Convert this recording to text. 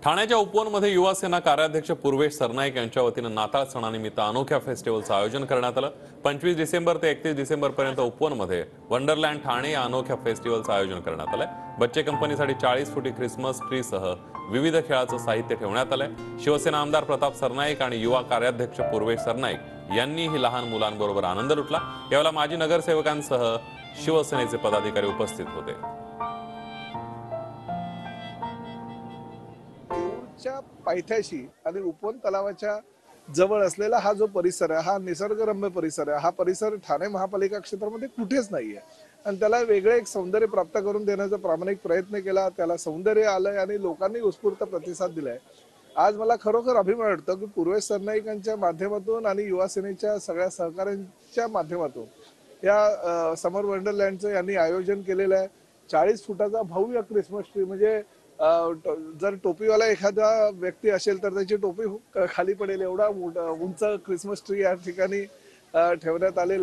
ठाण्याच्या उपवनमध्ये युवा सेना कार्याध्यक्ष पूर्वेश सरनाईक यांच्या वतीनं नाताळ सणानिमित्त अनोख्या फेस्टिवलचं आयोजन करण्यात आलं। 25 डिसेंबर ते 31 डिसेंबर पर्यंत उपवनमध्ये वंडरलँड ठाणे या अनोख्या फेस्टिवलचं आयोजन करण्यात आलंय। बच्चे कंपनीसाठी 40 फुटी ख्रिसमस ट्रीसह विविध खेळाचं साहित्य ठेवण्यात आलंय। शिवसेना आमदार प्रताप सरनाईक आणि युवा कार्याध्यक्ष पूर्वेश सरनाईक यांनीही लहान मुलांबरोबर आनंद लुटला। यावेळेला माजी नगरसेवकांसह शिवसेनेचे पदाधिकारी उपस्थित होते। च्या पायथ्याशी आणि उपवन तलावाच्या जवळ असलेला हा जो परिसर आहे, हा निसर्गरम्य परिसर आहे। हा परिसर ठाणे महापालिका क्षेत्रामध्ये कुठेच नाहीये आणि त्याला वेगळे एक सौंदर्य प्राप्त करून देण्याचा प्रामाणिक प्रयत्न केला। त्याला सौंदर्य आलंय आणि लोकांनी उत्स्फूर्त प्रतिसाद दिलाय। आज मला खरोखर अभिमान वाटतो की पूर्वेश सरनाईकांच्या माध्यमातून आणि युवा सेनेच्या सगळ्या सहकाऱ्यांच्या माध्यमातून या समर वंडरलँडचं यांनी आयोजन केलेलं आहे। 40 फुटाचा भव्य क्रिसमस ट्री म्हणजे जर टोपीवाला एखादा व्यक्ती असेल तर त्याची टोपी खाली पडेल एवढा उंच क्रिसमस ट्री या ठिकाणी ठेवण्यात आलेला आहे।